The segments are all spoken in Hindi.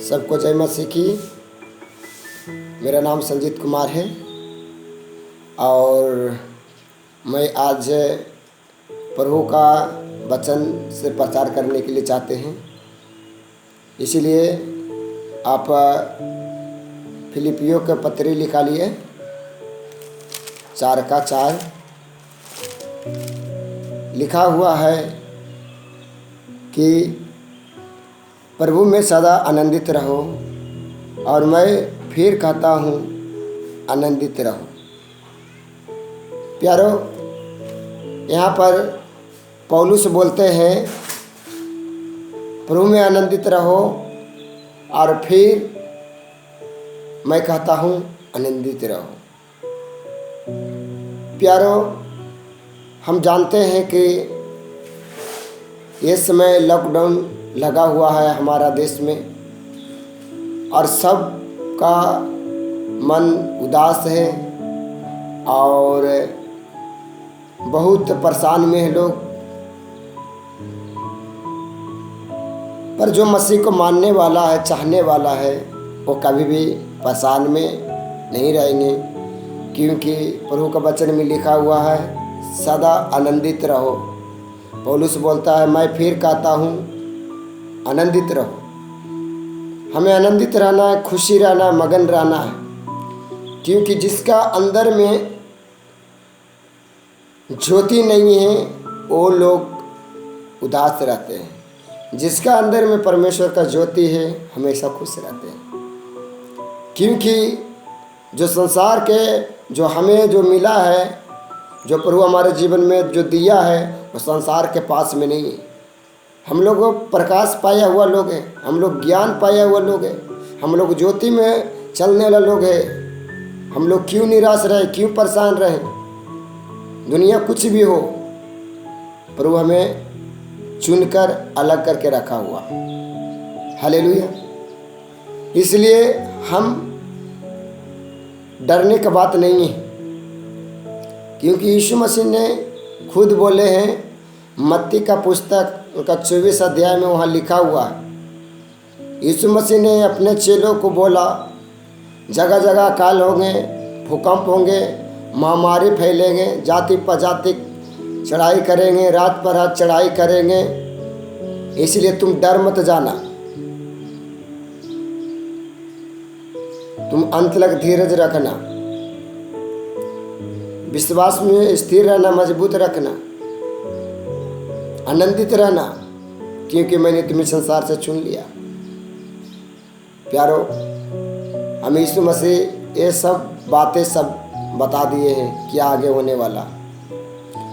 सबको जय मसीह की। मेरा नाम संजीत कुमार है और मैं आज प्रभु का वचन से प्रचार करने के लिए चाहते हैं। इसीलिए आप फिलिपियों के पत्री लिखा लिए 4:4 लिखा हुआ है कि प्रभु में सदा आनंदित रहो, और मैं फिर कहता हूँ आनंदित रहो। प्यारो, यहाँ पर पौलुस बोलते हैं प्रभु में आनंदित रहो, और फिर मैं कहता हूँ आनंदित रहो। प्यारो, हम जानते हैं कि ये समय लॉकडाउन लगा हुआ है हमारा देश में, और सब का मन उदास है और बहुत परेशान में है लोग। पर जो मसीह को मानने वाला है, चाहने वाला है, वो कभी भी परेशान में नहीं रहेंगे, क्योंकि प्रभु का वचन में लिखा हुआ है सदा आनंदित रहो। पौलुस बोलता है मैं फिर कहता हूँ आनंदित रहो। हमें आनंदित रहना है, खुशी रहना है, मगन रहना है, क्योंकि जिसका अंदर में ज्योति नहीं है वो लोग उदास रहते हैं। जिसका अंदर में परमेश्वर का ज्योति है हमेशा खुश रहते हैं, क्योंकि जो संसार के जो हमें जो मिला है, जो प्रभु हमारे जीवन में जो दिया है, वो संसार के पास में नहीं है। हम लोग प्रकाश पाया हुआ लोग हैं, हम लोग ज्ञान पाया हुआ लोग हैं, हम लोग ज्योति में चलने वाला लोग हैं। हम लोग क्यों निराश रहे, क्यों परेशान रहे? दुनिया कुछ भी हो, प्रभु हमें चुनकर अलग करके रखा हुआ। हालेलुया। इसलिए हम डरने का बात नहीं है, क्योंकि यीशु मसीह ने खुद बोले हैं, मत्ती का पुस्तक उनका 24 अध्याय में वहाँ लिखा हुआ है। यीशु मसीह ने अपने चेलों को बोला जगह जगह अकाल होंगे, भूकंप होंगे, महामारी फैलेंगे, जाति पर जाति चढ़ाई करेंगे, रात पर रात चढ़ाई करेंगे। इसलिए तुम डर मत जाना, तुम अंत तक धीरज रखना, विश्वास में स्थिर रहना, मजबूत रखना, आनंदित रहना, क्योंकि मैंने तुम्हें संसार से चुन लिया। प्यारो, हम यीशु मसीह ये सब बातें सब बता दिए हैं कि आगे होने वाला।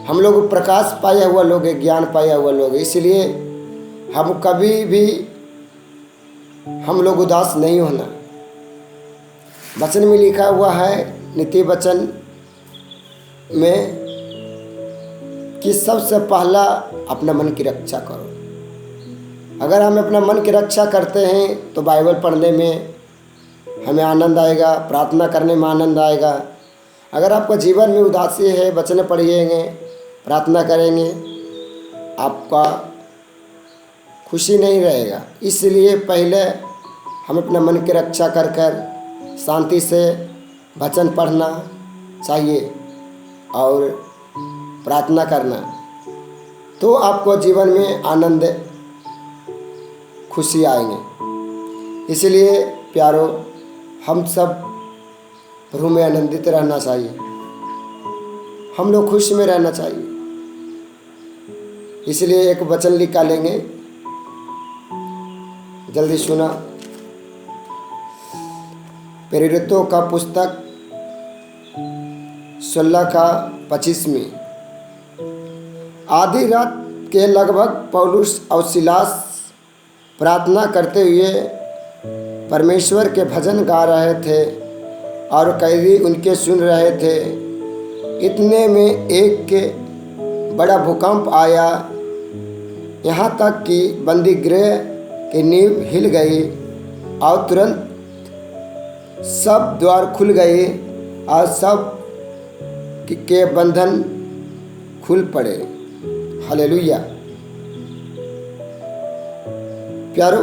हम लोग प्रकाश पाया हुआ लोग हैं, ज्ञान पाया हुआ लोग हैं, इसलिए हम कभी भी हम लोग उदास नहीं होना। वचन में लिखा हुआ है, नीति वचन में, कि सबसे पहला अपना मन की रक्षा करो। अगर हम अपना मन की रक्षा करते हैं तो बाइबल पढ़ने में हमें आनंद आएगा, प्रार्थना करने में आनंद आएगा। अगर आपका जीवन में उदासी है, वचन पढ़िएंगे, प्रार्थना करेंगे, आपका खुशी नहीं रहेगा। इसलिए पहले हम अपना मन की रक्षा कर कर शांति से वचन पढ़ना चाहिए और प्रार्थना करना, तो आपको जीवन में आनंद खुशी आएंगे। इसलिए प्यारो, हम सब प्रभु में आनंदित रहना चाहिए, हम लोग खुश में रहना चाहिए। इसलिए एक वचन निकालेंगे, जल्दी सुना। प्रेरितों का पुस्तक 16:25 में, आधी रात के लगभग पौलुस और सिलास प्रार्थना करते हुए परमेश्वर के भजन गा रहे थे और कैदी उनके सुन रहे थे। इतने में एक के बड़ा भूकंप आया, यहाँ तक कि बंदी गृह की नींव हिल गई और तुरंत सब द्वार खुल गए और सब के बंधन खुल पड़े। हालेलुया। प्यारो,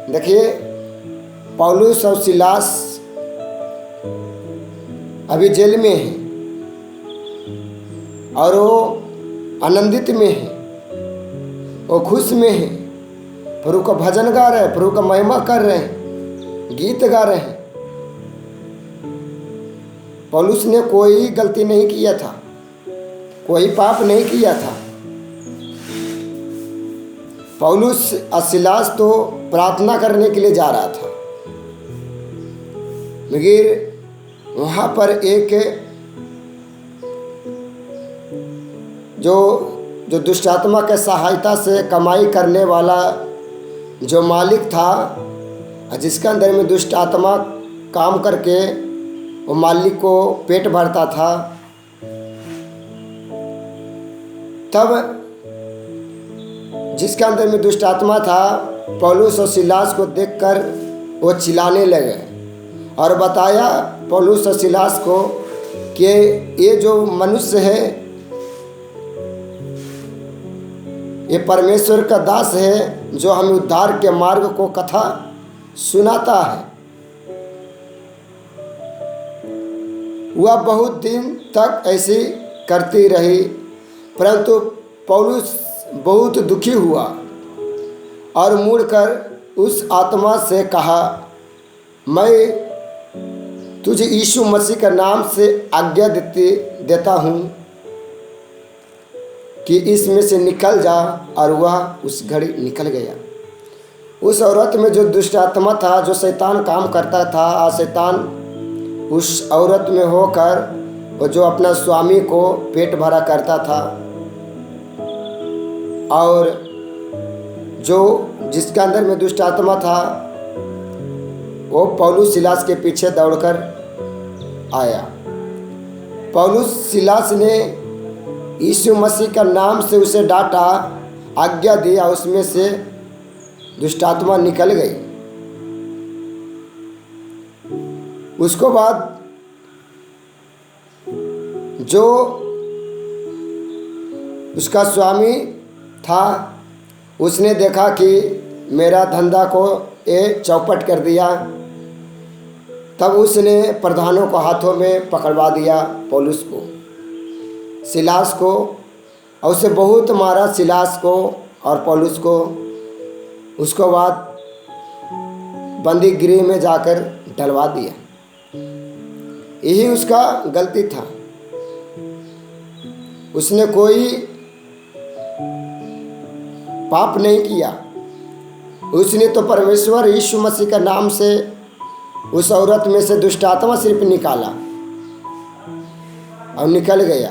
देखिए, पौलुस और सिलास अभी जेल में हैं और वो आनंदित में हैं, वो खुश में हैं, प्रभु का भजन गा रहे हैं, प्रभु का महिमा कर रहे हैं, गीत गा रहे हैं। पौलुस ने कोई गलती नहीं किया था, कोई पाप नहीं किया था। पौलुस और सिलास तो प्रार्थना करने के लिए जा रहा था, मगर वहाँ पर एक जो दुष्ट आत्मा के सहायता से कमाई करने वाला जो मालिक था, जिसके अंदर में दुष्ट आत्मा काम करके वो मालिक को पेट भरता था, तब जिसके अंदर में दुष्ट आत्मा था, पौलुस और सिलास को देखकर वो चिल्लाने लगे और बताया पौलुस और सिलास को कि ये जो मनुष्य है, ये परमेश्वर का दास है, जो हमें उद्धार के मार्ग को कथा सुनाता है। वह बहुत दिन तक ऐसी करती रही, परंतु पौलुस बहुत दुखी हुआ और मुड़कर उस आत्मा से कहा, मैं तुझे यीशु मसीह के नाम से आज्ञा देता हूँ कि इसमें से निकल जा। और वह उस घड़ी निकल गया। उस औरत में जो दुष्ट आत्मा था, जो शैतान काम करता था, और शैतान उस औरत में होकर वो जो अपना स्वामी को पेट भरा करता था, और जो जिसके अंदर में दुष्ट आत्मा था, वो पौलुस सिलास के पीछे दौड़कर आया। पौलुस सिलास ने यीशु मसीह का नाम से उसे डांटा, आज्ञा दिया, उसमें से दुष्ट आत्मा निकल गई। उसको बाद जो उसका स्वामी था, उसने देखा कि मेरा धंधा को ये चौपट कर दिया, तब उसने प्रधानों को हाथों में पकड़वा दिया, पौलुस को, सिलास को, और उसे बहुत मारा, सिलास को और पौलुस को। उसको बाद बंदी गृह में जाकर डलवा दिया। यही उसका गलती था। उसने कोई पाप नहीं किया। उसने तो परमेश्वर यीशु मसीह का नाम से उस औरत में से दुष्ट आत्मा सिर्फ निकाला और निकल गया,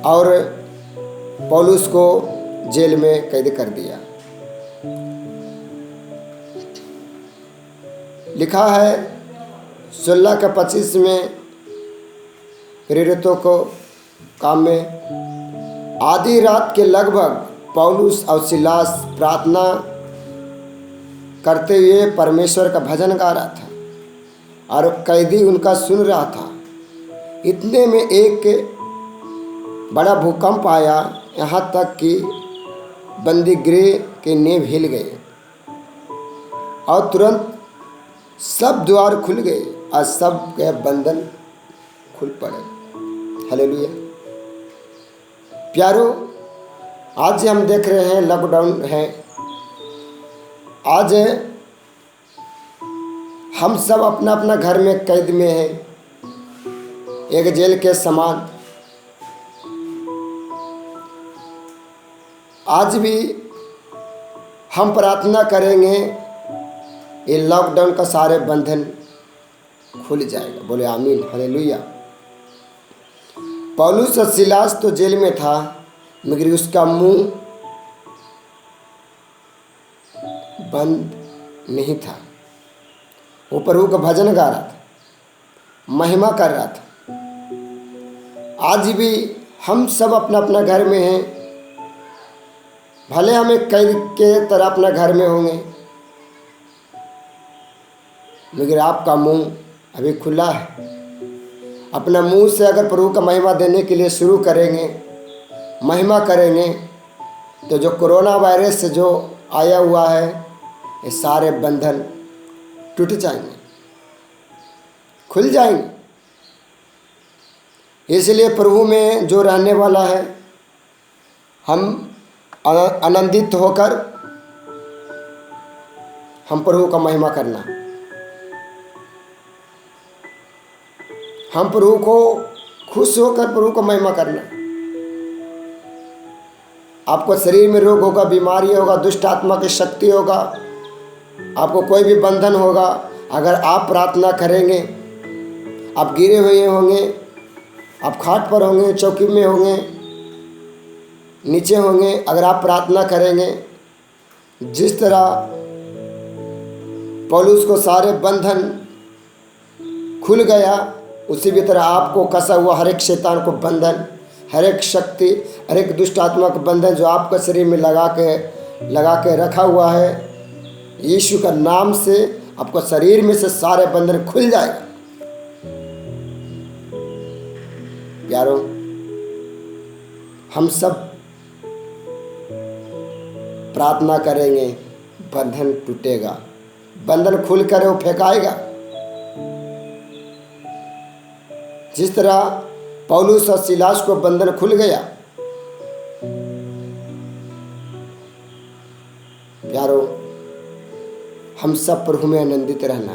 और पौलुस को जेल में कैद कर दिया। लिखा है 16:25 में प्रेरितों को काम में, आधी रात के लगभग पौलुस और सिलास प्रार्थना करते हुए परमेश्वर का भजन गा रहा था और कैदी उनका सुन रहा था। इतने में एक बड़ा भूकंप आया, यहाँ तक कि बंदी गृह के नींव हिल गए और तुरंत सब द्वार खुल गए और सब के बंधन खुल पड़े। हालेलुया। प्यारो, आज हम देख रहे हैं लॉकडाउन है। आज हम सब अपना अपना घर में कैद में हैं, एक जेल के समान। आज भी हम प्रार्थना करेंगे, ये लॉकडाउन का सारे बंधन खुल जाएगा। बोले आमीन, हालेलुया। पौलुस और सिलास तो जेल में था, मगर उसका मुंह बंद नहीं था। वो प्रभु का भजन गा रहा था, महिमा कर रहा था। आज भी हम सब अपना अपना घर में हैं, भले हम एक कैद के तरह अपना घर में होंगे, मगर आपका मुंह अभी खुला है। अपना मुंह से अगर प्रभु का महिमा देने के लिए शुरू करेंगे, महिमा करेंगे, तो जो कोरोना वायरस से जो आया हुआ है, ये सारे बंधन टूट जाएंगे, खुल जाएंगे। इसलिए प्रभु में जो रहने वाला है, हम आनंदित होकर हम प्रभु का महिमा करना, हम प्रभु को खुश होकर प्रभु को महिमा करना। आपको शरीर में रोग होगा, बीमारी होगा, दुष्ट आत्मा की शक्ति होगा, आपको कोई भी बंधन होगा, अगर आप प्रार्थना करेंगे, आप गिरे हुए होंगे, आप खाट पर होंगे, चौकी में होंगे, नीचे होंगे, अगर आप प्रार्थना करेंगे, जिस तरह पौलुस को सारे बंधन खुल गया, उसी भी तरह आपको कसा हुआ हर एक शैतान को बंधन, हर एक शक्ति, हर एक दुष्ट आत्मा का बंधन जो आपका शरीर में लगा के रखा हुआ है, यीशु का नाम से आपको शरीर में से सारे बंधन खुल जाएगा। प्यारो, हम सब प्रार्थना करेंगे, बंधन टूटेगा, बंधन खुल कर वो फेंकाएगा। जिस तरह पौलुस और सिलास को बंधन खुल गया। प्यारो, हम सब प्रभु में आनंदित रहना,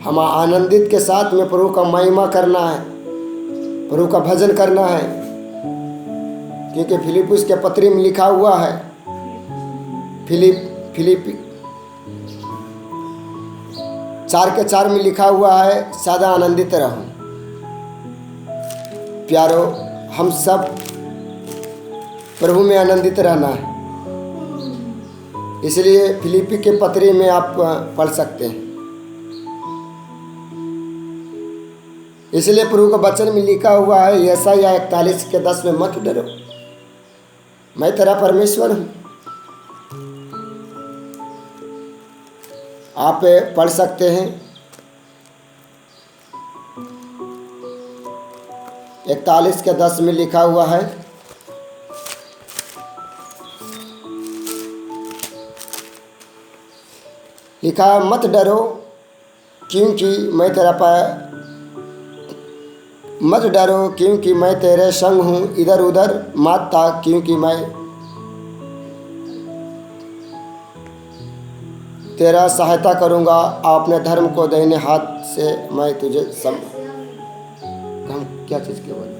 हम आनंदित के साथ में प्रभु का महिमा करना है, प्रभु का भजन करना है। क्योंकि फिलिप्पुस के पत्री में लिखा हुआ है, फिलिप 4:4 में लिखा हुआ है, सदा आनंदित रहो। प्यारो, हम सब प्रभु में आनंदित रहना है। इसलिए फिलिपी के पत्री में आप पढ़ सकते हैं। इसलिए प्रभु का वचन में लिखा हुआ है, यशायाह 41:10 में, मत डरो, मैं तेरा परमेश्वर हूँ। आप पढ़ सकते हैं। 41:10 में लिखा हुआ है, लिखा, मत डरो क्योंकि मैं तेरे संग हूँ, इधर उधर मत ताक क्योंकि मैं तेरा सहायता करूँगा, अपने धर्म को दाहिने हाथ से मैं तुझे हम क्या चीज़ के बोले,